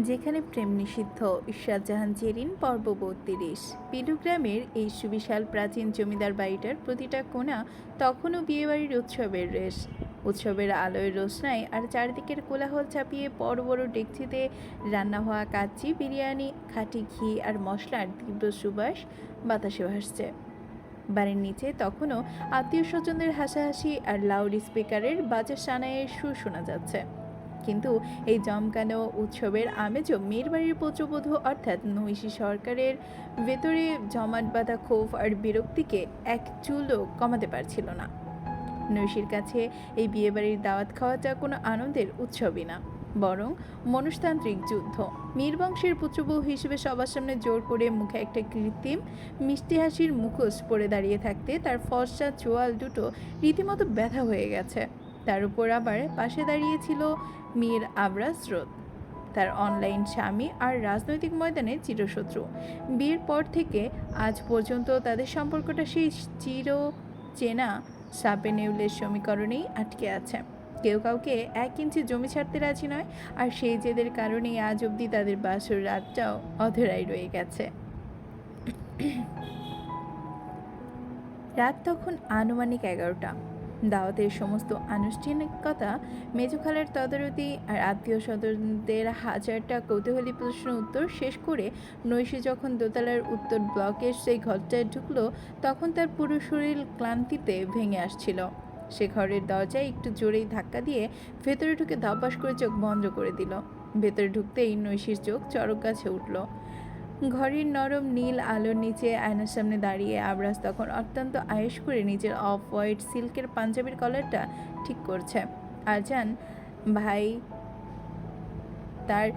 যেখানে প্রেম নিষিদ্ধ। ইশরাত জাহান জেরিন, পর্ব ৩২। পিলু গ্রামের এই সুবিশাল প্রাচীন জমিদার বাড়িটার প্রতিটা কোণা তখনও বিয়েবাড়ির উৎসবের রেশ। উৎসবের আলোয় রোশনায় আর চারিদিকের কোলাহল ছাপিয়ে বড় বড় ডেকচিতে রান্না হওয়া কাচ্চি, বিরিয়ানি, খাঁটি ঘি আর মশলার তীব্র সুবাস বাতাসে ভাসছে। বাড়ির নিচে তখনও আত্মীয় স্বজনদের হাসাহাসি আর লাউড স্পিকারের বাজে সানাইয়ের সুর শোনা যাচ্ছে। কিন্তু এই জমকানো উৎসবের আমেজও মেয়ের বাড়ির পুত্রবধূ অর্থাৎ নৈশী সরকারের ভেতরে জমাট বাঁধা ক্ষোভ আর বিরক্তিকে এক চুলও কমাতে পারছিল না। নৈশীর কাছে এই বিয়েবাড়ির দাওয়াত খাওয়াটা কোনো আনন্দের উৎসবই না, বরং মনস্তান্ত্রিক যুদ্ধ। মীর বংশের পুত্রবউ হিসেবে সবার সামনে জোর করে মুখে একটা কৃত্রিম মিষ্টি হাসির মুখোশ পরে দাঁড়িয়ে থাকতে তার ফর্সা চোয়াল দুটো রীতিমতো ব্যথা হয়ে গেছে। তার উপর আবার পাশে দাঁড়িয়েছিল মীর আবরাজ স্রোত, তার অনলাইন স্বামী আর রাজনৈতিক ময়দানে চিরশত্রু। বিয়ের পর থেকে আজ পর্যন্ত তাদের সম্পর্কটা সেই চির চেনা সাপে নেউলের সমীকরণেই আটকে আছে। কেউ কাউকে ১ ইঞ্চি জমি ছাড়তে রাজি নয়, আর সেই জেদের কারণেই আজ অবধি তাদের বাসর রাতটাও অধরাই রয়ে গেছে। রাত তখন আনুমানিক ১১টা। দাওয়াতের সমস্ত আনুষ্ঠানিকতা, মেজো খালার তদারতি আর আত্মীয় স্বজনদের হাজারটা কৌতূহলী প্রশ্ন উত্তর শেষ করে নৈশী যখন দোতলার উত্তর ব্লকের সেই ঘরটায় ঢুকলো, তখন তার পুরো শরীর ক্লান্তিতে ভেঙে আসছিল। সে ঘরের দরজায় একটু জোরেই ধাক্কা দিয়ে ভেতরে ঢুকে ধপাস করে চোখ বন্ধ করে দিল। ভেতরে ঢুকতেই নৈশীর চোখ চড়ক গাছে উঠল। ঘরের নরম নীল আলোর নিচে আয়নার সামনে দাঁড়িয়ে আবরাজ তখন অত্যন্ত আয়েশ করে নিজের অফ হোয়াইট সিল্কের পাঞ্জাবির কলারটা ঠিক করছে। আরজান ভাই তার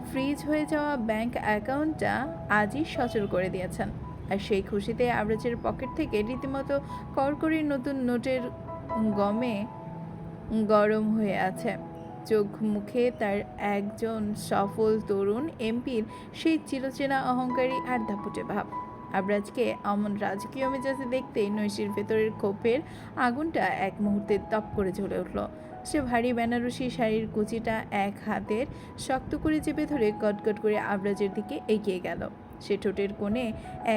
ফ্রিজ হয়ে যাওয়া ব্যাংক অ্যাকাউন্টটা আজই সচল করে দিয়েছেন, আর সেই খুশিতে আবরাজের পকেট থেকে রীতিমতো কড়কড়ির নতুন নোটের গমে গরম হয়ে আছে। চোখ মুখে তার একজন সফল তরুণ এমপির সেই চিরচেনা অহংকারী আর দাপুটে ভাব। আবরাজকে অমন রাজকীয় মেজাজে দেখতেই নৈশীর ভেতরের ক্ষোভের আগুনটা এক মুহূর্তে তপ করে জ্বলে উঠল। সে ভারী বেনারসি শাড়ির কুচিটা এক হাতের শক্ত করে চেপে ধরে কটকট করে আবরাজের দিকে এগিয়ে গেল। সে ঠোঁটের কোণে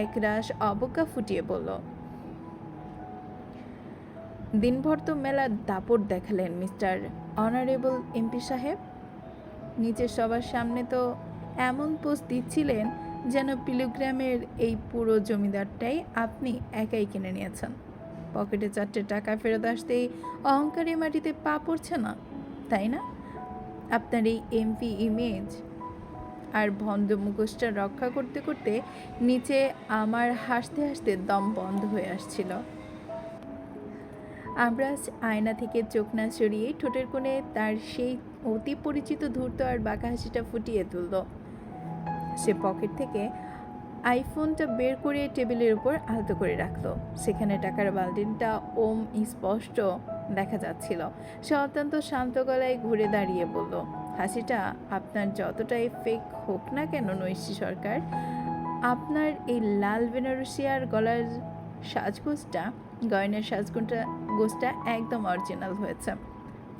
এক রাশ অবজ্ঞা ফুটিয়ে বলল, দিনভর তো মেলা দাপট দেখালেন মিস্টার অনারেবল এমপি সাহেব। নিচের সবার সামনে তো এমন পোস্ট দিচ্ছিলেন যেন পিলুগ্রামের এই পুরো জমিদারটাই আপনি একাই কিনে নিয়েছেন। পকেটে 4টে টাকা ফেরত আসতেই অহংকারে মাটিতে পা পড়ছে না, তাই না? আপনার এই এমপি ইমেজ আর ভন্ড মুখোশটা রক্ষা করতে করতে নিচে আমার হাসতে হাসতে দম বন্ধ হয়ে আসছিল। আবরাজ আয়না থেকে চোখ না সরিয়ে ঠোঁটের কোণে তার সেই অতি পরিচিত ধূর্ত আর বাঁকা হাসিটা ফুটিয়ে তুলল। সে পকেট থেকে আইফোনটা বের করে টেবিলের উপর আলতো করে রাখলো। সেখানে টাকার বালতিটা স্পষ্ট দেখা যাচ্ছিল। সে অত্যন্ত শান্ত গলায় ঘুরে দাঁড়িয়ে বলল, হাসিটা আপনার যতটাই ফেক হোক না কেন নৈশী সরকার, আপনার এই লাল বেনারসি আর গলার গয়নার গোছটা একদম অরিজিনাল হয়েছে।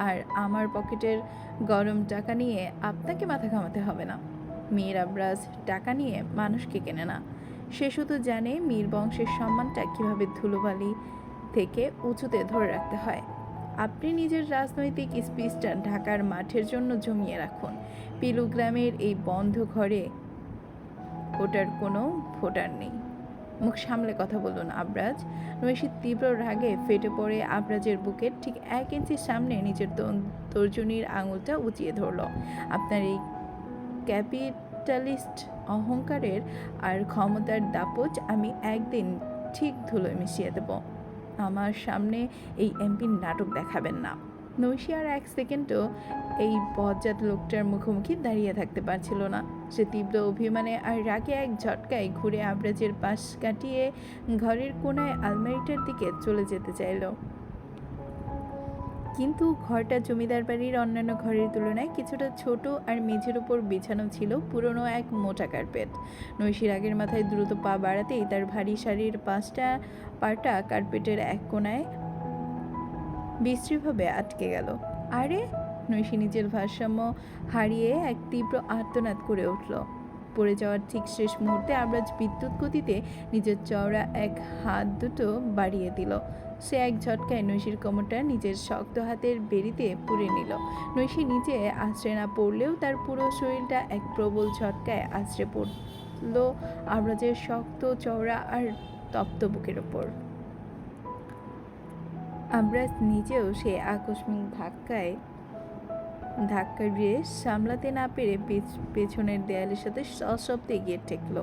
আর আমার পকেটের গরম টাকা নিয়ে আপনাকে মাথা ঘামাতে হবে না। মীর আবরাজ টাকা নিয়ে মানুষকে কেনে না, সে শুধু জানে মীর বংশের সম্মানটা কীভাবে ধুলোবালি থেকে উঁচুতে ধরে রাখতে হয়। আপনি নিজের রাজনৈতিক স্পিচটা ঢাকার মাঠের জন্য জমিয়ে রাখুন। পিলু গ্রামের এই বন্ধ ঘরে ওটার কোনো ভোটার নেই। মুখ সামলে কথা বলুন আবরাজ। নৈশী তীব্র রাগে ফেটে পড়ে আবরাজের বুকের ঠিক 1 ইঞ্চি সামনে নিজের তর্জনীর আঙুলটা উঁচিয়ে ধরল। আপনার এই ক্যাপিটালিস্ট অহংকারের আর ক্ষমতার দাপট আমি একদিন ঠিক ধুলোয় মিশিয়ে দেব। আমার সামনে এই এমপির নাটক দেখাবেন না। নৈশী আর 1 সেকেন্ডও এই বজ্জাত লোকটার মুখোমুখি দাঁড়িয়ে থাকতে পারছিল না। সে তীব্র অভিমানে আর রাগে এক ঝটকায় ঘুরে আবরাজের পাশ কাটিয়ে ঘরের কোনায় আলমারিটার দিকে চলে যেতে চাইল। কিন্তু ঘরটা জমিদার বাড়ির অন্যান্য ঘরের তুলনায় কিছুটা ছোট, আর মেঝের উপর বিছানো ছিল পুরনো এক মোটা কার্পেট। নৈশীর আগের মাথায় দ্রুত পা বাড়াতেই তার ভারী শাড়ির পাটা কার্পেটের এক কোনায় বিশ্রীভাবে আটকে গেল। আরে নৈশী নিজের ভারসাম্য হারিয়ে এক তীব্র আর্তনাদ করে উঠল। পড়ে যাওয়ার ঠিক শেষ মুহূর্তে আবরাজ বিদ্যুৎ গতিতে নিজের চওড়া এক হাত দুটো বাড়িয়ে দিল। সে এক ঝটকায় নৈশীর কোমরটা নিজের শক্ত হাতের বেড়িতে পুরে নিল। নৈশী নিচে আছড়ে না পড়লেও তার পুরো শরীরটা এক প্রবল ঝটকায় আছড়ে পড়ল আবরাজের শক্ত চওড়া আর তপ্ত বুকের ওপর। আবরাজ নিজেও সে আকস্মিক ধাক্কার রেশ সামলাতে না পেরে পেছনের দেয়ালের সাথে সশব্দে গিয়ে ঠেকল।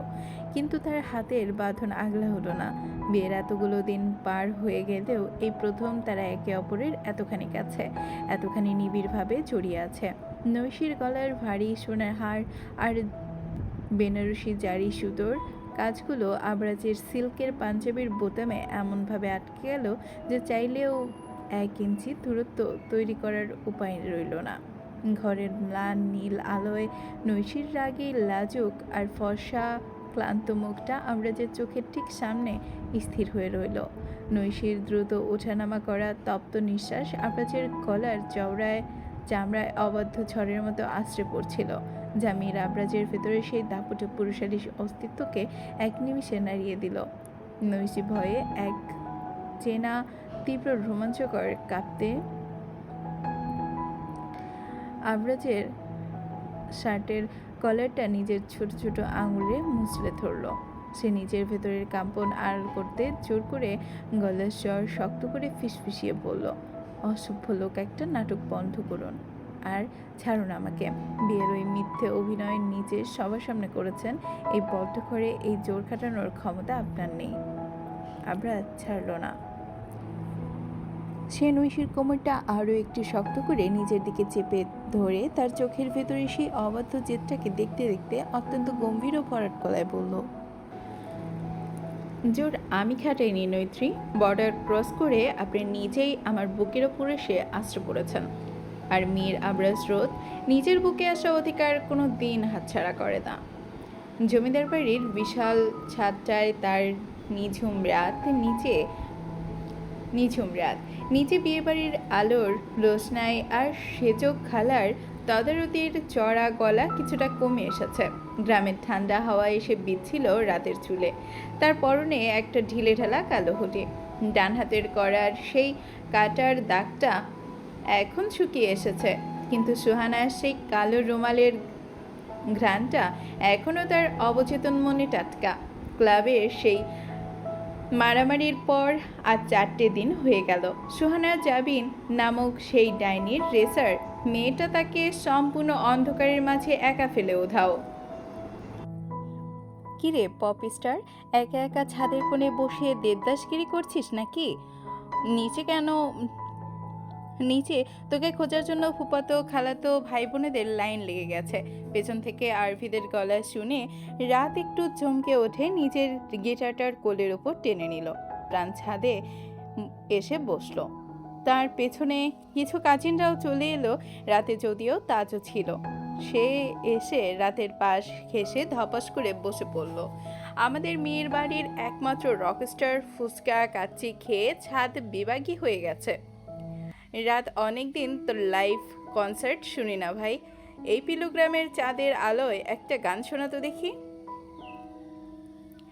কিন্তু তার হাতের বাঁধন আগলা হলো না। বিয়ের এতগুলো দিন পার হয়ে গেলেও এই প্রথম তারা একে অপরের এতখানি কাছে, এতখানি নিবিড়ভাবে জড়িয়ে আছে। নৈশীর গলার ভারী সোনার হার আর বেনারসি জারি সুতোর কাজগুলো আবরাজের সিল্কের পাঞ্জাবির বোতামে এমনভাবে আটকে গেল যে চাইলেও 1 ইঞ্চি দূরত্ব তৈরি করার উপায় রইল না। ঘরের ম্লান নীল আলোয় নৈশীর রাগে লাজুক আর ফর্সা ক্লান্ত মুখটা আবরাজের চোখের ঠিক সামনে স্থির হয়ে রইল। নৈশীর দ্রুত ওঠানামা করা তপ্ত নিঃশ্বাস আবরাজের গলার চামড়ায় অবাধ্য ঝড়ের মতো আছড়ে পড়ছিল, যা মীর আবরাজের ভেতরে সেই দাপুটে পুরুষালী অস্তিত্বকে এক নিমিষে নাড়িয়ে দিল। নৈশী ভয়ে এক চেনা তীব্র রোমাঞ্চকর কাঁপতে আবরাজের শার্টের কলারটা নিজের ছোট ছোট আঙুলে মুচড়ে ধরল। সে নিজের ভেতরের কাম্পন আড়াল করতে জোর করে গলার স্বর শক্ত করে ফিসফিসিয়ে বলল, অসভ্য লোক একটা, নাটক বন্ধ করুন আর ছাড়ুন আমাকে। বিয়ের ওই মিথ্যে অভিনয় নিজে সবার সামনে করেছেন, এই বদ্ধ ঘরে এই জোর খাটানোর ক্ষমতা আপনার নেই। আবরাজ ছাড়ল না। সে নৈশীর কোমরটা আরও একটু শক্ত করে নিজের দিকে চেপে ধরে তার চোখের ভেতরে সেই অবাধ্য জেদটাকে দেখতে দেখতে অত্যন্ত গম্ভীর ও ভরাট গলায় বলল, জোর আমি খাটাইনি নৈত্রী। বর্ডার ক্রস করে আপনি নিজেই আমার বুকের ওপর এসে আশ্রয় পড়েছেন। আর মীর আবরাজ রোদ নিজের বুকে আসা অধিকার কোনো দিন হাতছাড়া করে না। জমিদার বাড়ির বিশাল ছাদটায় তার নিঝুম রাত নিচে বিয়েবাড়ির আলোর রোশনাই আর সেজক খালার তদারতির চড়া গলা কিছুটা কমে এসেছে। গ্রামের ঠান্ডা হাওয়া এসে বিচ্ছিল রাতের চুলে। তার পরনে একটা ঢিলেঢালা কালো হুডি। ডান হাতের করার সেই কাটার দাগটা এখন শুকিয়ে এসেছে, কিন্তু সুহানার সেই কালো রুমালের ঘ্রাণটা এখনও তার অবচেতন মনে টাটকা। ক্লাবের সেই মারামারির পর আজ 4টে দিন হয়ে গেল। সুহানা জাবিন নামক সেই ডাইনির রেসার মেয়েটা তাকে সম্পূর্ণ অন্ধকারের মাঝে একা ফেলে উধাও। কিরে পপ স্টার, একা একা ছাদের কোণে বসে দেবদাসগিরি করছিস নাকি? নিচে তোকে খোঁজার জন্য ফুপাতো খালাতো ভাই বোনেদের লাইন লেগে গেছে। পেছন থেকে আরভিদের গলা শুনে রাত একটু চমকে ওঠে, নিজের গিটারটার কোলের ওপর টেনে নিল, প্রাণ ছাদে এসে বসলো। তার পেছনে কিছু কাজিনরাও চলে এলো রাতে, যদিও তাজও ছিল। সে এসে রাতের পাশ ঘেঁষে ধপাস করে বসে পড়ল। আমাদের মেয়ের বাড়ির একমাত্র রকস্টার ফুচকা কাচ্চি খেয়ে ছাদ বিভাগী হয়ে গেছে। রাত অনেক দিন তোর লাইভ কনসার্ট শুনি না ভাই। এই পিলুগ্রামের চাঁদের আলোয় একটা গান শোনাতো দেখি।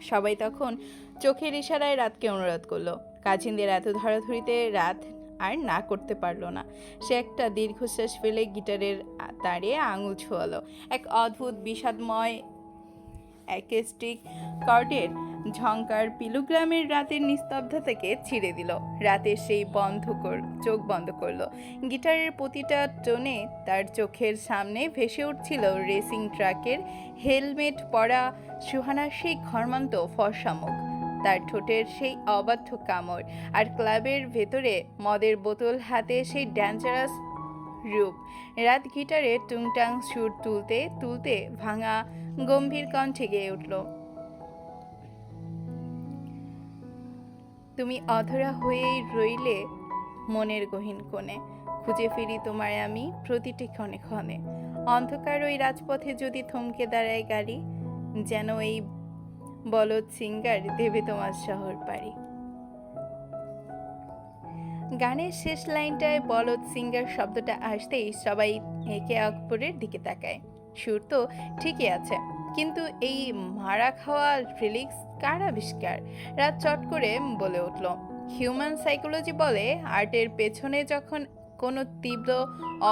সবাই তখন চোখের ইশারায় রাতকে অনুরোধ করলো। কাজিনদের এত ধরাধরিতে রাত আর না করতে পারলো না। সে একটা দীর্ঘশ্বাস ফেলে গিটারের তারে আঙুল ছোঁয়ালো। এক অদ্ভুত বিষাদময় অ্যাকেস্টিক কর্ডের ঝংকার পিলুগ্রামের রাতের নিস্তব্ধতাকে ছিঁড়ে দিল। রাতের সেই চোখ বন্ধ করলো। গিটারের প্রতিটা টোনে তার চোখের সামনে ভেসে উঠছিল রেসিং ট্রাকের হেলমেট পরা সুহানার সেই ঘর্মান্ত ফর্সা মুখ, তার ঠোঁটের সেই অবাধ্য কামড়, আর ক্লাবের ভেতরে মদের বোতল হাতে সেই ডেঞ্জারাস রূপ। রাত গিটারে টুংটাং সুর তুলতে তুলতে ভাঙা গম্ভীর কণ্ঠে গেয়ে উঠল, তুমি অধরা হয়েই রইলে মনের গহীন কোণে, খুঁজে ফিরি তোমায় আমি প্রতিটি ক্ষণে ক্ষণে। অন্ধকার ওই রাজপথে যদি থমকে দাঁড়ায় গাড়ি, যেন এই বলদ সিঙ্গার দেবে তোমার শহর পাড়ি। গানের শেষ লাইনটায় বলদ সিঙ্গার শব্দটা আসতেই সবাই একে অপরের দিকে তাকায়। সুর তো ঠিকই আছে, কিন্তু এই মারা খাওয়া রিলিক্স কার আবিষ্কার? রাত চট করে বলে উঠল, হিউম্যান সাইকোলজি বলে আর্টের পেছনে যখন কোনো তীব্র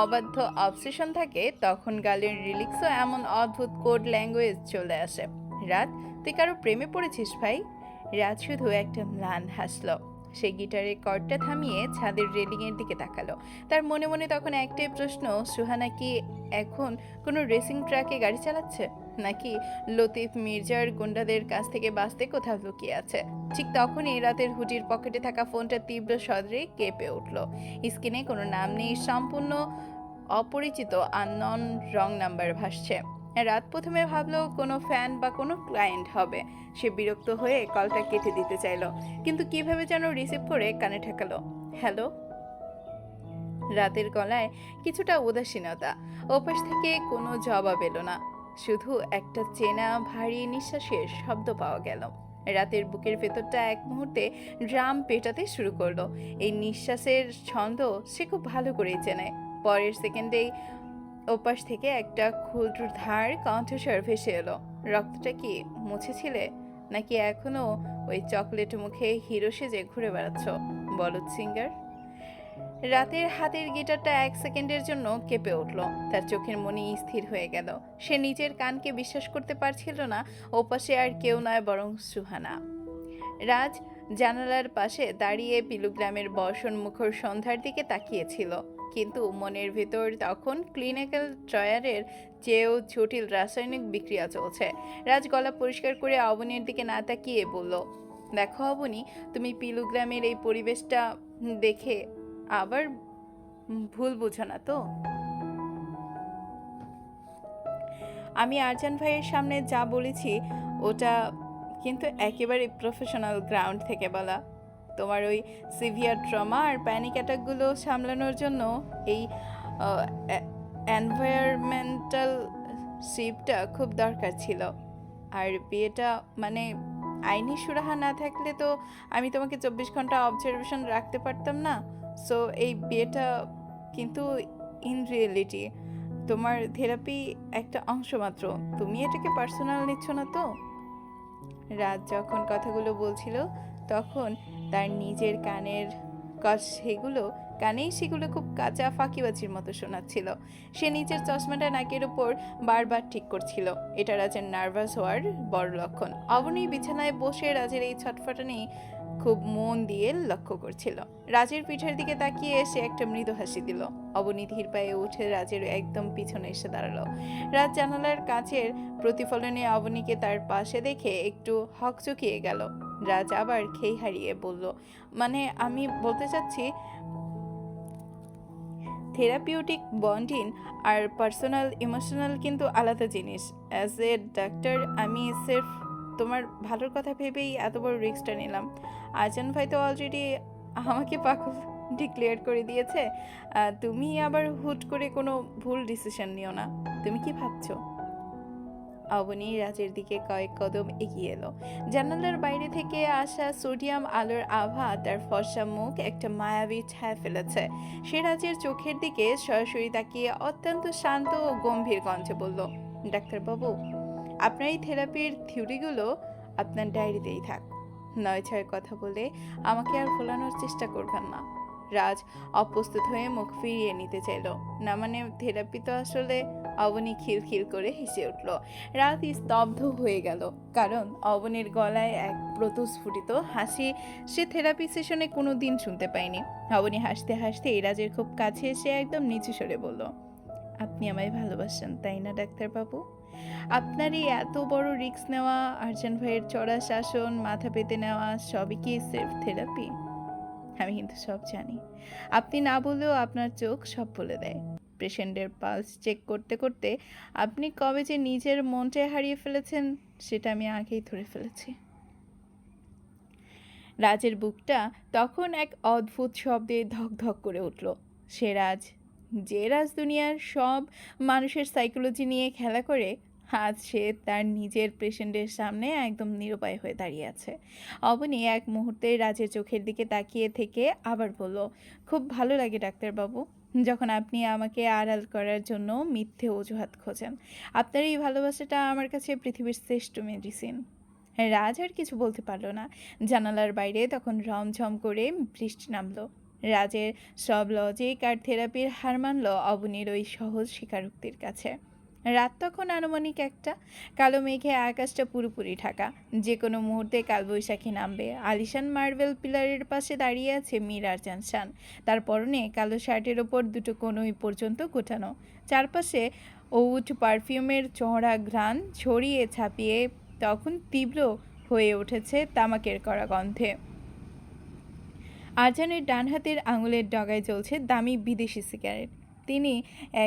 অবাধ্য অবসেশন থাকে তখন গানের রিলিক্সও এমন অদ্ভুত কোড ল্যাঙ্গুয়েজ চলে আসে। রাত, তুই কারো প্রেমে পড়েছিস ভাই? রাত শুধু একটা ম্লান হাসল। সে গিটারের কর্ডটা থামিয়ে ছাদের রেলিংয়ের দিকে তাকালো। তার মনে মনে তখন একটাই প্রশ্ন, সুহানা কি এখন কোনো রেসিং ট্র্যাকে গাড়ি চালাচ্ছে, নাকি লতিফ মির্জার গুন্ডাদের কাছ থেকে বাঁচতে কোথাও লুকিয়ে আছে? ঠিক তখনই রাতের হুডির পকেটে থাকা ফোনটা তীব্র স্বরে কেঁপে উঠল। স্ক্রিনে কোনো নাম নেই, সম্পূর্ণ অপরিচিত আননন রং নাম্বার ভাসছে। রাত প্রথমে ভাবলো কোনো ফ্যান বা কোনো ক্লায়েন্ট হবে। সে বিরক্ত হয়ে কলটা কেটে দিতে চাইলো, কিন্তু কিভাবে যেন রিসিভ করে কানে ঠেকালো। হ্যালো। রাতের গলায় কিছুটা উদাসীনতা। ওপাশ থেকে কোনো জবাব এলো না, শুধু একটা চেনা ভারী নিঃশ্বাসের শব্দ পাওয়া গেল। রাতের বুকের ভেতরটা এক মুহূর্তে ড্রাম পেটাতে শুরু করলো। এই নিঃশ্বাসের ছন্দ সে খুব ভালো করেই চেনে। পরের সেকেন্ডেই ওপাশ থেকে একটা ক্ষুদ্রধার কণ্ঠস্বর ভেসে এলো, রক্তটা কি মুছেছিলে, নাকি এখনো ওই চকলেট মুখে হিরো সেজে ঘুরে বেড়াচ্ছ বলদ সিঙ্গার? রাতের হাতের গিটারটা এক সেকেন্ডের জন্য কেঁপে উঠল। তার চোখের মনি স্থির হয়ে গেল। সে নিজের কানকে বিশ্বাস করতে পারছিল না। ওপাশে আর কেউ নয় বরং সুহানা। রাজ জানালার পাশে দাঁড়িয়ে পিলুগ্রামের বর্ষণ মুখর সন্ধ্যার দিকে তাকিয়েছিল, কিন্তু মনের ভেতর তখন ক্লিনিক্যাল ট্রায়ালের চেয়েও জটিল রাসায়নিক বিক্রিয়া চলছে। রাজ গলা পরিষ্কার করে অবনীর দিকে না তাকিয়ে বলল, দেখো অবনী, তুমি পিলুগ্রামের এই পরিবেশটা দেখে আবার ভুল বুঝো না তো? আমি আরজান ভাইয়ের সামনে যা বলেছি ওটা কিন্তু একেবারে প্রফেশনাল গ্রাউন্ড থেকে বলা। তোমার ওই সিভিয়ার ট্রমা আর প্যানিক অ্যাটাকগুলো সামলানোর জন্য এই এনভায়রনমেন্টাল শিপটা খুব দরকার ছিল। আর বিয়েটা মানে আইনি সুরাহা না থাকলে তো আমি তোমাকে 24 ঘন্টা অবজারভেশন রাখতে পারতাম না। সো এই বিয়েটা কিন্তু ইন রিয়েলিটি তোমার থেরাপি একটা অংশ মাত্র। তুমি এটাকে পার্সোনাল নিচ্ছ না তো? রাত যখন কথাগুলো বলছিল তখন তার নিজের কানের সেগুলো খুব কাঁচা ফাঁকিবাজির মতো শোনাচ্ছিল। সে নিজের চশমাটা নাকের উপর বারবার ঠিক করছিল। এটা রাজের নার্ভাস হওয়ার বড় লক্ষণ। অবনী বিছানায় বসে রাজের এই ছটফটানি খুব মন দিয়ে লক্ষ্য করছিল। রাজের পিঠের দিকে তাকিয়ে এসে একটা মৃদু হাসি দিল। অবনী ধীর পায়ে উঠে রাজের একদম পিছনে এসে দাঁড়ালো। রাজ জানালার কাচের প্রতিফলনে অবনীকে তার পাশে দেখে একটু হকচকিয়ে গেল। রাজ আবার খেই হারিয়ে বলল, মানে আমি বলতে চাচ্ছি থেরাপিউটিক বন্ডিং আর পার্সোনাল ইমোশনাল কিন্তু আলাদা জিনিস। অ্যাজ এ ডাক্তার আমি সির্ফ তোমার ভালোর কথা ভেবেই এত বড় রিস্কটা নিলাম। আরজান ভাই তো অলরেডি আমাকে পাগল ডিক্লেয়ার করে দিয়েছে। তুমি আবার হুট করে কোনো ভুল ডিসিশন নিও না। তুমি কি ভাবছো? অবনী রাজের দিকে কয়েক কদম এগিয়ে এলো। জানালার বাইরে থেকে আসা সোডিয়াম আলোর আভা তার ফর্সা মুখ একটা মায়াবী ছায়া ফেলেছে। সে রাজের চোখের দিকে সরাসরি তাকিয়ে অত্যন্ত শান্ত ও গম্ভীর কণ্ঠে বলল, ডাক্তারবাবু, আপনার এই থেরাপির থিওরিগুলো আপনার ডায়েরিতেই থাক। 9-6 কথা বলে আমাকে আর ভোলানোর চেষ্টা করবেন না। রাজ অপ্রস্তুত হয়ে মুখ ফিরিয়ে নিতে চাইল। না মানে থেরাপি তো আসলে। অবনী খিলখিল করে হেসে উঠল। রাত স্তব্ধ হয়ে গেল, কারণ অবনীর গলায় এক প্রতস্ফুটিত হাসি সে থেরাপি সেশনে কোনো দিন শুনতে পায়নি। অবনী হাসতে হাসতে রাজের খুব কাছে এসে একদম নিচু স্বরে বলল, আপনি আমায় ভালোবাসেন তাই না ডাক্তারবাবু? আপনার এই এত বড় রিস্ক নেওয়া, আরজান ভাইয়ের চড়া শাসন মাথা পেতে নেওয়া, সবই কি সেলফ থেরাপি? আমি কিন্তু সব জানি। আপনি না বললেও আপনার চোখ সব বলে দেয়। পেশেন্টের পালস চেক করতে করতে আপনি কবে যে নিজের মনটা হারিয়ে ফেলেছেন সেটা আমি আগেই ধরে ফেলেছি। রাজের বুকটা তখন এক অদ্ভুত শব্দে ধক ধক করে উঠল। যে রাজ দুনিয়ার সব মানুষের সাইকোলজি নিয়ে খেলা করে, আজ সে তার নিজের পেশেন্টের সামনে একদম নিরুপায় হয়ে দাঁড়িয়ে আছে। অবনী এক মুহূর্তে রাজের চোখের দিকে তাকিয়ে থেকে আবার বলল, খুব ভালো লাগে ডাক্তারবাবু যখন আপনি আমাকে আড়াল করার জন্য মিথ্যে অজুহাত খোঁজেন। আপনার এই ভালোবাসাটা আমার কাছে পৃথিবীর শ্রেষ্ঠ মেডিসিন। রাজ আর কিছু বলতে পারল না। জানালার বাইরে তখন রমঝম করে বৃষ্টি নামলো। রাজের সব লজিক আর থেরাপির হার মানল অবনীর ওই সহজ স্বীকারোক্তির কাছে। রাত তখন আনুমানিক 1টা। কালো মেঘে আকাশটা পুরোপুরি ঢাকা। যে কোনো মুহূর্তে কালবৈশাখী নামবে। আলিশান মার্বেল পিলারের পাশে দাঁড়িয়ে আছে মীর আরজান শান। তার পরনে কালো শার্টের ওপর দুটো কনুই পর্যন্ত গোটানো। চারপাশে ওউড পারফিউমের চড়া ঘ্রাণ ছড়িয়ে ছাপিয়ে তখন তীব্র হয়ে উঠেছে তামাকের কড়া গন্ধে। আরজানের ডান হাতের আঙুলের ডগায় জ্বলছে দামি বিদেশি সিগারেট। তিনি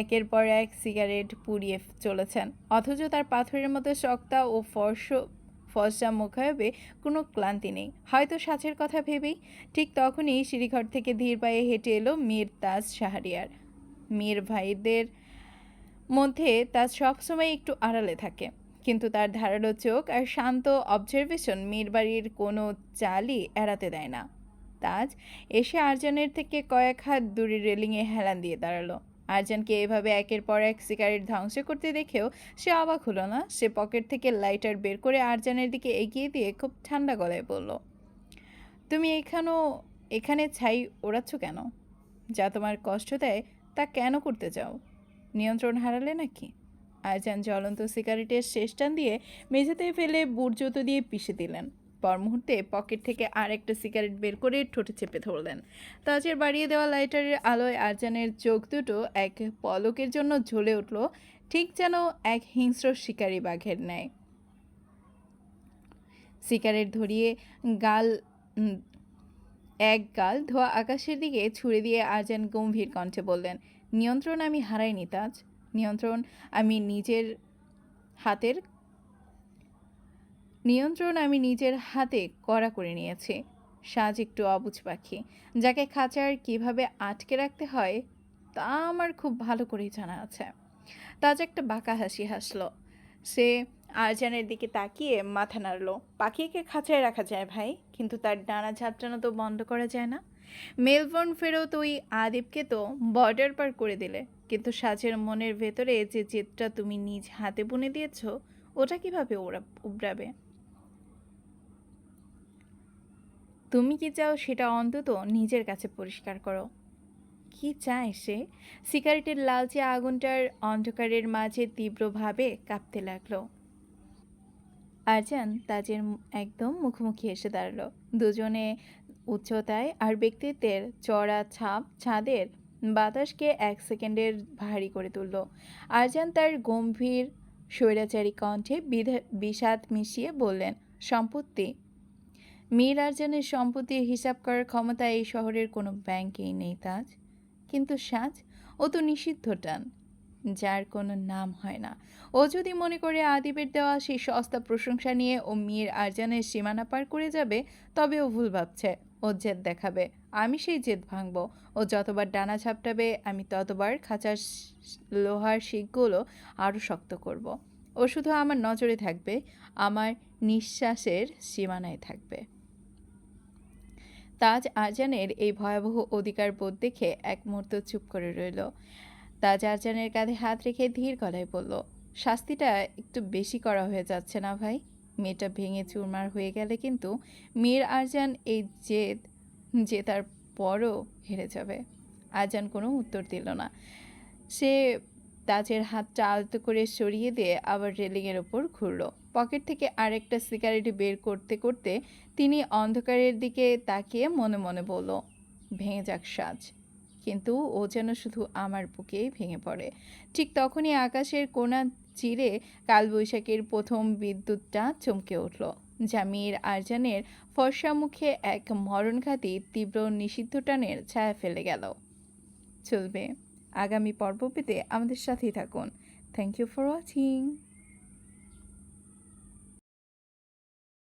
একের পর এক সিগারেট পুড়িয়ে চলেছেন, অথচ তার পাথরের মতো শক্ত ও ফর্সা মুখায়বে কোনো ক্লান্তি নেই, হয়তো সাঁচের কথা ভেবেই। ঠিক তখনই সিঁড়িঘর থেকে ধীর পায়ে হেঁটে এলো মীর তাজ শাহরিয়ার। মীর ভাইদের মধ্যে তাজ সবসময় একটু আড়ালে থাকে, কিন্তু তার ধারালো চোখ আর শান্ত অবজারভেশন মীর বাড়ির কোনো চালই এড়াতে দেয় না। তাজ এসে আরজানের থেকে কয়েক হাত দূরে রেলিংয়ে হেলান দিয়ে দাঁড়ালো। আরজানকে এভাবে একের পর এক সিগারেট ধ্বংস করতে দেখেও সে অবাক হলো না। সে পকেট থেকে লাইটার বের করে আরজানের দিকে এগিয়ে দিয়ে খুব ঠান্ডা গলায় বলল, তুমি এখানে ছাই ওড়াচ্ছ কেন? যা তোমার কষ্ট দেয় তা কেন করতে চাও? নিয়ন্ত্রণ হারালে নাকি? আরজান জ্বলন্ত সিগারেটের শেষ টান দিয়ে মেঝেতে ফেলে বুটজুতো দিয়ে পিষে দিলেন। পর মুহূর্তে পকেট থেকে আরেকটা সিগারেট বের করে ঠোঁটে চেপে ধরলেন। তাজের বাড়িয়ে দেওয়া লাইটারের আলোয় আরজানের চোখ দুটো এক পলকের জন্য জ্বলে উঠল, ঠিক যেন এক হিংস্র শিকারী বাঘের ন্যায়। সিগারেট ধরিয়ে গাল এক গাল ধোয়া আকাশের দিকে ছুড়ে দিয়ে আরজান গম্ভীর কণ্ঠে বললেন, নিয়ন্ত্রণ আমি হারাইনি তাজ। নিয়ন্ত্রণ আমি নিজের হাতে কড়া করে নিয়েছি। সাজ একটু অবুঝ পাখি, যাকে খাঁচার কিভাবে আটকে রাখতে হয় তা আমার খুব ভালো করেই জানা আছে। তাজ একটা বাঁকা হাসি হাসল। সে আরজানের দিকে তাকিয়ে মাথা নাড়ল। পাখিকে খাঁচায় রাখা যায় ভাই, কিন্তু তার ডানা ঝাপটানো তো বন্ধ করা যায় না। মেলবোর্ন ফেরত ওই আদিবকে তো বর্ডার পার করে দিলে, কিন্তু সাজের মনের ভেতরে যে জেদটা তুমি নিজ হাতে বুনে দিয়েছ ওটা কিভাবে উবড়াবে? তুমি কি চাও সেটা অন্তত নিজের কাছে পরিষ্কার করো। কি চায় সে? সিগারেটের লালচে আগুনটার অন্ধকারের মাঝে তীব্রভাবে কাঁপতে লাগলো। আরজান তাজের একদম মুখোমুখি এসে দাঁড়ালো। দুজনে উচ্চতায় আর ব্যক্তিত্বের চড়া ছাপ ছাদের বাতাসকে এক সেকেন্ডের ভারী করে তুলল। আরজান তার গম্ভীর স্বৈরাচারী কণ্ঠে বিষাদ মিশিয়ে বললেন, সম্পত্তি? মীর আরজানের সম্পত্তির হিসাব করার ক্ষমতা এই শহরের কোনো ব্যাংকেই নেই তাজ। কিন্তু সাজ, ও তো নিষিদ্ধ টান, যার কোনো নাম হয় না। ও যদি মনে করে আদিবের দেওয়া সেই সস্তা প্রশংসা নিয়ে ও মীর আরজানের সীমানা পার করে যাবে, তবে ও ভুল ভাবছে। ও জেদ দেখাবে, আমি সেই জেদ ভাঙব। ও যতবার ডানা ঝাপটাবে আমি ততবার খাঁচার লোহার শিকগুলো আরও শক্ত করব। ও শুধু আমার নজরে থাকবে, আমার নিঃশ্বাসের সীমানায় থাকবে। তাজ আরজানের এই ভয়াবহ অধিকার বোধ দেখে এক মুহূর্ত চুপ করে রইল। তাজ আরজানের কাঁধে হাত রেখে ধীর গলায় বলল, শাস্তিটা একটু বেশি করা হয়ে যাচ্ছে না ভাই? মেয়েটা ভেঙে চুরমার হয়ে গেলে কিন্তু মীর আরজান এই জেতার পরও হেরে যাবে। আরজান কোনো উত্তর দিল না। সে তাজের হাতটা আলতো করে সরিয়ে দিয়ে আবার রেলিংয়ের ওপর ঘুরল। পকেট থেকে আরেকটা সিগারেট বের করতে করতে তিনি অন্ধকারের দিকে তাকিয়ে মনে মনে বলল, ভেঙে যাক সাজ, কিন্তু ও যেন শুধু আমার বুকেই ভেঙে পড়ে। ঠিক তখনই আকাশের কোণা চিরে কালবৈশাখীর প্রথম বিদ্যুৎটা চমকে উঠল, যা মীর আরজানের ফর্সা মুখে এক মরণঘাতী তীব্র নিষিদ্ধ টানের ছায়া ফেলে গেল। চলবে আগামী পর্ব পেতে আমাদের সাথেই থাকুন। Thank you for watching.